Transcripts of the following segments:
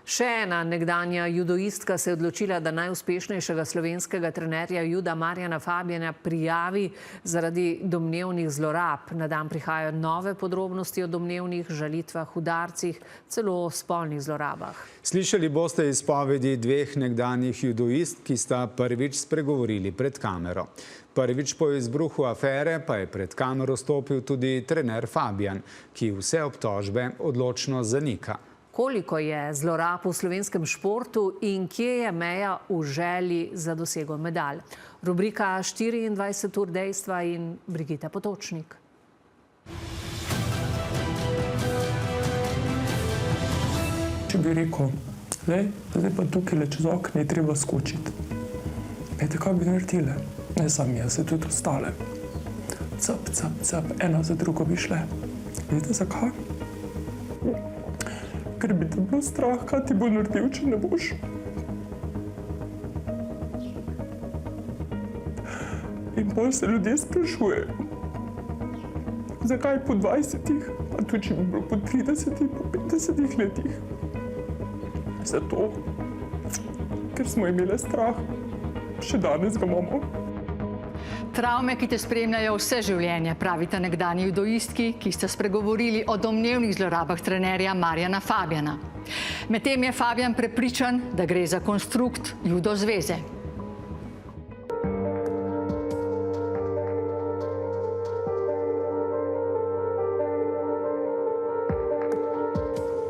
Še ena nekdanja judoistka se je odločila, da najuspešnejšega slovenskega trenerja juda Marjana Fabjana prijavi zaradi domnevnih zlorab. Na dan prihajajo nove podrobnosti o domnevnih žalitvah, udarcih, celo o spolnih zlorabah. Slišali boste izpovedi dveh nekdanjih judoistk, ki sta prvič spregovorili pred kamero. Prvič po izbruhu afere pa je pred kamero stopil tudi trener Fabjan, ki vse obtožbe odločno zanika. Koliko je zlorab v slovenskem športu in kje je meja v želji za dosego medalj? Rubrika 24 ur dejstva in Brigita Potočnik. Če bi rekel, zdaj pa tukaj čez okno je treba skočiti. Vete, kaj bi naredile? Ne sam jaz, se tudi ostale. Cap, cap, cap, ena za drugo bi šle. Vete, zakaj? Ker bi te bilo strah, kaj ti bo naredil, če ne boš. In potem se ljudje sprašujejo, zakaj po 20-ih, pa tudi če bi bilo po 30-ih, po 50-ih letih. Zato, ker smo imeli strah, še danes ga imamo. Travme, ki te spremljajo vse življenje, pravita nekdanji judoistki, ki sta spregovorili o domnevnih zlorabah trenerja Marjana Fabjana. Medtem je Fabjan prepričan, da gre za konstrukt judo zveze.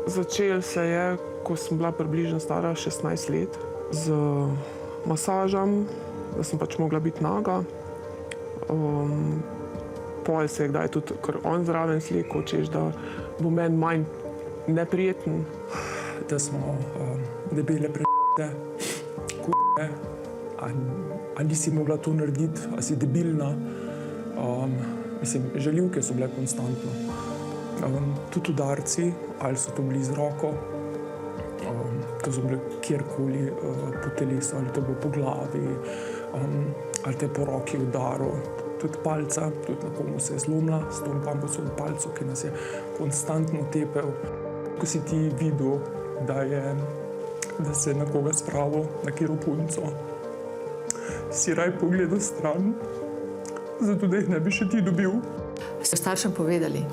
Začelo se je, ko sem bila približno stara 16 let, z masažem, da sem pač mogla biti naga. Pol se je kdaj tudi kar on zraven slikal, češ, da bo meni manj neprijeten. Da smo debele p***e, k***e, a nisi mogla to narediti, a si debilna. Mislim, žaljivke so bile konstantno. Tudi udarci, ali so to bili z roko, to so bile kjerkoli po telesu, ali to bilo po glavi, ali te po roki udaril, tudi palca, tudi na komu se je zlomila, s tom bambusovim palcem, ki nas je konstantno tepel. Ko si ti videl, da se je na koga spravil, na katero punco, si raj pogledal stran, zato da jih ne bi še ti dobil. Ste staršem povedali?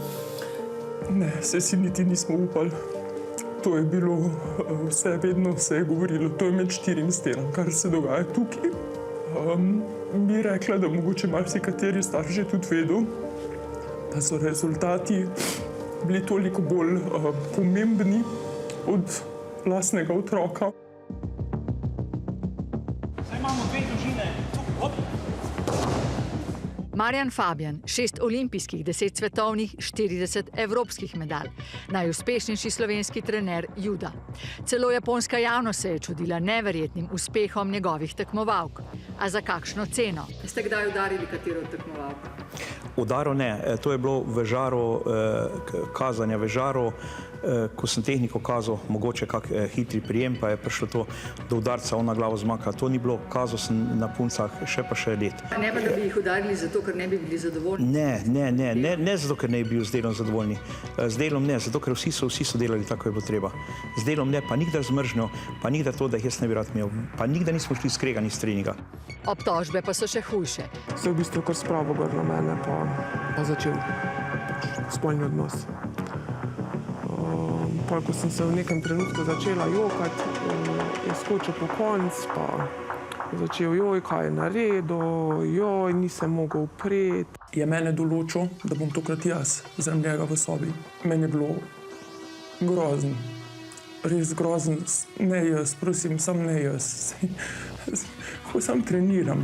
Ne, se si niti nismo upali. To je bilo vse, vedno se je govorilo, to je med štirim stenom, kar se dogaja tukaj. Bi rekla, da mogoče marsikateri starš že tudi vedel, da so rezultati bili toliko bolj pomembni od lastnega otroka. Zdaj imamo dve družine. Marjan Fabjan, 6 olimpijskih, 10 svetovnih, 40 evropskih medalj. Najuspešnejši slovenski trener juda. Celo japonska javnost se je čudila neverjetnim uspehom njegovih tekmovalk. A za kakšno ceno? Ste kdaj udarili katero od tekmovalk? Udaril ne. To je bilo v žaru, kazanja v žaru, ko sem tehniko kazal, mogoče kak hitri prijem, pa je prišlo to do udarca, ona glavo zmaka. To ni bilo, kazal sem na puncah še pa še let. Ne pa, da bi jih udarili zato, ker ne bi bili zadovoljni? Ne zato, ker ne bi bil z delom zadovoljni. Z delom ne, zato, ker vsi so delali tako, je bilo treba. Z delom ne, pa nikdar z mržnjo, pa nikdar to, da jih jaz ne bi rad imel, pa nikdar nismo šli skregani z treninga. Obtožbe pa so še hujše. Se je v bistvu kar spravil gor na mene, pa začel spolni odnos. Ko sem se v nekem trenutku začela jokati, je skočil po konc, pa začel joj, kaj je naredil, joj, nisem mogel upreti. Je mene določil, da bom tokrat jaz zaradi njega v sobi. Meni je bilo grozen, res grozen. Ne jaz, prosim, sam ne jaz. Ko sam treniram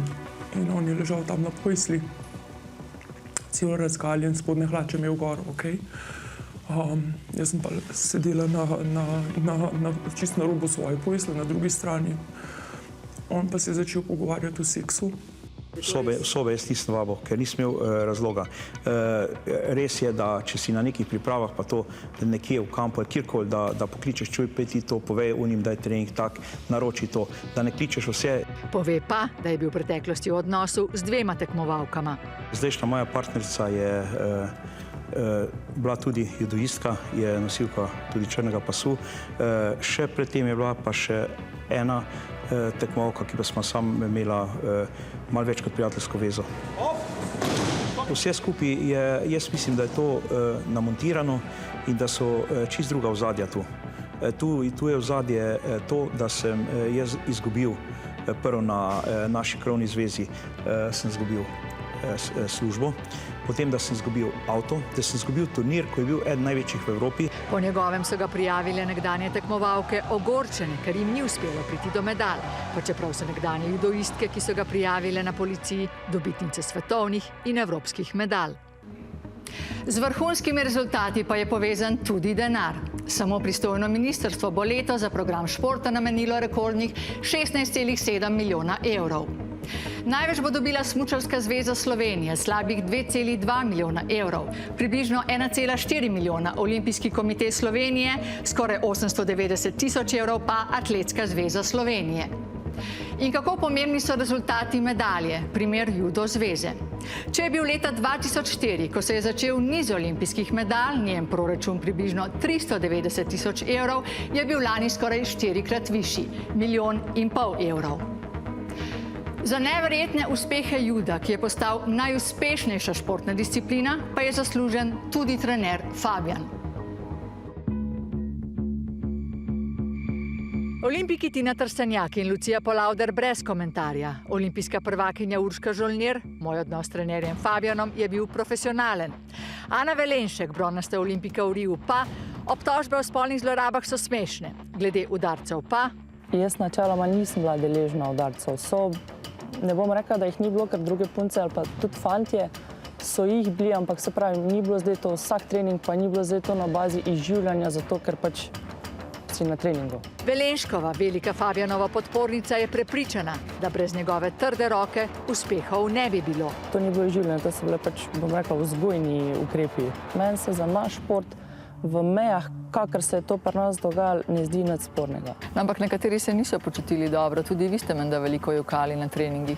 in on je ležal tam na posli, celo razgaljen, spodnje hlače imel gor, okej. Jaz sem pa sedela čisto na robu svoje posle, na drugi strani. On pa se je začel pogovarjati o seksu. Sobe jaz nisem vabil, ker nisem imel razloga. Res je, da če si na nekih pripravah, pa to nekje v kampu ali kjerkoli, da pokličeš, čuj, peti to, povej unim, da je trening tak, naroči to, da ne kličeš vse. Pove pa, da je bil v preteklosti v odnosu z 2 tekmovalkama. Zdajšnja moja partnerica je bila tudi judoistka, je nosilka tudi črnega pasu. Še predtem je bila pa še ena tekmovalka, ki pa smo sam imela malo več kot prijateljsko vezo. Vse skupaj je, jaz mislim, da je to namontirano in da so čist druga ozadja tu. Tu je ozadje to, da sem jaz izgubil prvo na naši krovni zvezi, sem izgubil službo, potem, da sem izgubil avto, da sem izgubil turnir, ko je bil eden največjih v Evropi. Po njegovem so ga prijavile nekdanje tekmovalke ogorčene, ker jim ni uspelo priti do medalj, pa čeprav so nekdanje judoistke, ki so ga prijavile na policiji, dobitnice svetovnih in evropskih medalj. Z vrhunskimi rezultati pa je povezan tudi denar. Samo pristojno ministrstvo bo leto za program športa namenilo rekordnih 16,7 milijona evrov. Največ bo dobila Smučarska zveza Slovenije, slabih 2,2 milijona evrov, približno 1,4 milijona Olimpijski komite Slovenije, skoraj 890 tisoč evrov pa Atletska zveza Slovenije. In kako pomembni so rezultati medalje, primer judo zveze. Če je bil leta 2004, ko se je začel niz olimpijskih medalj, njen proračun približno 390 tisoč evrov, je bil lani skoraj 4-krat višji, 1,5 milijona evrov. Za neverjetne uspehe juda, ki je postal najuspešnejša športna disciplina, pa je zaslužen tudi trener Fabijan. Olimpiki Tina Trstenjak in Lucija Polavder brez komentarja. Olimpijska prvakinja Urška Žolnir, moj odnos s trenerjem Fabijanom je bil profesionalen. Ana Velenšek, bronasta olimpika v Riu pa, obtožbe o spolnih zlorabah so smešne. Glede udarcev pa... Jaz načeloma nisem bila deležna udarcev. Ne bom rekla, da jih ni bilo, ker druge punce ali pa tudi fantje so jih bili, ampak se pravi, ni bilo zdaj to vsak trening, pa ni bilo zdaj to na bazi izživljanja, zato ker pač si na treningu. Velenškova, velika Fabijanova podpornica, je prepričana, da brez njegove trde roke uspehov ne bi bilo. To ni bilo izživljanje, to so bile pač, bom rekla, vzgojni ukrepi. Meni se za naš šport v mejah, kakor se je to pri nas dogajalo, ne zdi nič spornega. Ampak nekateri se niso počutili dobro, tudi vi ste menda veliko jokali na treningih.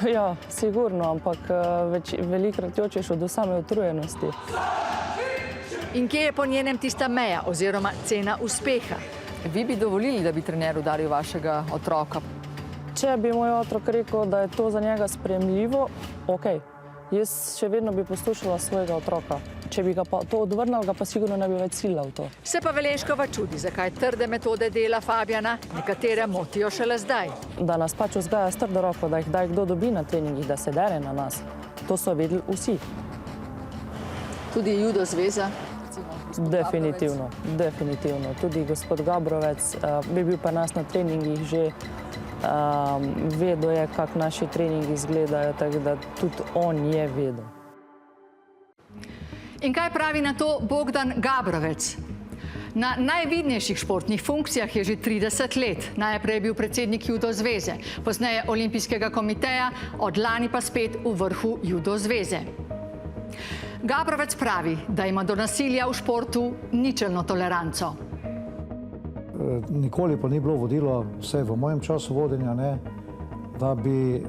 Ja, sigurno, ampak velikokrat jočeš od same utrujenosti. In kje je po njenem tista meja oziroma cena uspeha? Vi bi dovolili, da bi trener udaril vašega otroka? Če bi moj otrok rekel, da je to za njega sprejemljivo, okej. Jaz še vedno bi poslušala svojega otroka. Če bi ga pa to odvrnil, ga pa sigurno ne bi več silila v to. Se pa Velenškova čudi, zakaj trde metode dela Fabijana nekatere motijo šele zdaj. Da nas pač vzgaja s trdo roko, da jih kdaj kdo dobi na treningih, da se dere na nas. To so vedeli vsi. Tudi judo zveza? Definitivno, definitivno. Tudi gospod Gabrovec bi bil pa nas na treningih že vedel je, kako naši treningi izgledajo, tako da tudi on je vedel. In kaj pravi na to Bogdan Gabrovec? Na najvidnejših športnih funkcijah je že 30 let. Najprej je bil predsednik judo zveze, pozneje olimpijskega komiteja, od lani pa spet v vrhu judo zveze. Gabrovec pravi, da ima do nasilja v športu ničelno toleranco. Nikoli pa ni bilo vodilo, vse v mojem času vodenja, ne, da bi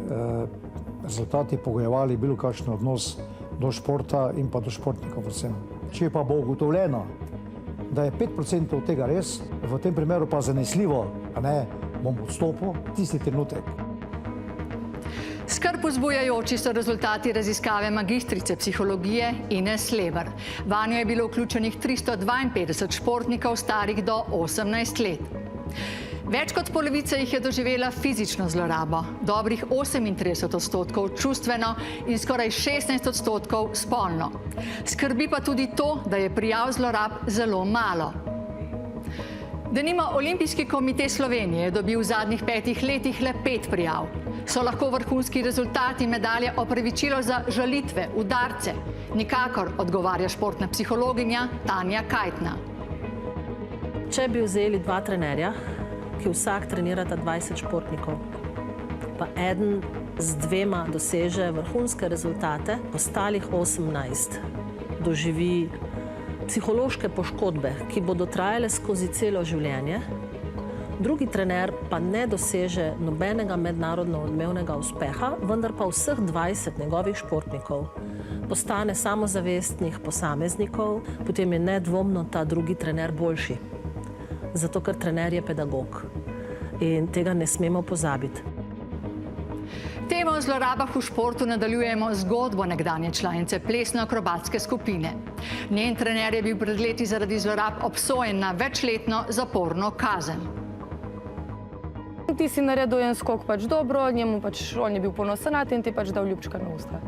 rezultati pogojevali bilo kakšen odnos do športa in pa do športnikov vsem. Če pa bo ugotovljeno, da je 5% od tega res, v tem primeru pa zanesljivo, bom odstopil tisti trenutek. Skrb vzbujajoči so rezultati raziskave magistrice psihologije Ines Leber. Vanjo je bilo vključenih 352 športnikov starih do 18 let. Več kot polovica jih je doživela fizično zlorabo, dobrih 38% čustveno in skoraj 16% spolno. Skrbi pa tudi to, da je prijav zlorab zelo malo. Denimo Olimpijski komite Slovenije je dobil v zadnjih 5 letih le 5 prijav. So lahko vrhunski rezultati medalje opravičilo za žalitve, udarce? Nikakor, odgovarja športna psihologinja Tanja Kajtna. Če bi vzeli 2 trenerja, ki vsak trenirata 20 športnikov, pa eden z 2 doseže vrhunske rezultate, ostalih 18 doživi psihološke poškodbe, ki bodo trajale skozi celo življenje, drugi trener pa ne doseže nobenega mednarodno odmevnega uspeha, vendar pa vseh 20 njegovih športnikov postane samozavestnih posameznikov, potem je nedvomno ta drugi trener boljši. Zato, ker trener je pedagog in tega ne smemo pozabiti. Temo o zlorabah v športu nadaljujemo zgodbo nekdanje članice plesno-akrobatske skupine. Njen trener je bil pred leti zaradi zlorab obsojen na večletno zaporno kazen. Ti si naredil en skok pač dobro, njemu pač on je bil ponosen in ti pač dal ljubčka na usta.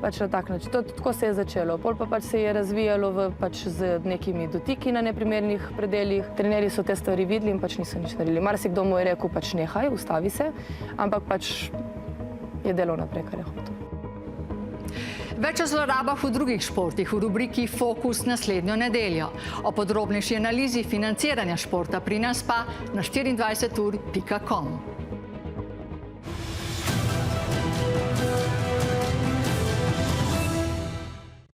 Pač na tak način. Tako se je začelo. Pol pa pač se je razvijalo pač z nekimi dotiki na neprimernih predeljih. Trenerji so te stvari videli in pač niso nič naredili. Marsikdo mu je rekel pač nehaj, ustavi se, ampak pač je delal naprej, kar je hotel. Več o zlorabah v drugih športih v rubriki Fokus naslednjo nedeljo. O podrobnejši analizi financiranja športa pri nas pa na 24ur.com.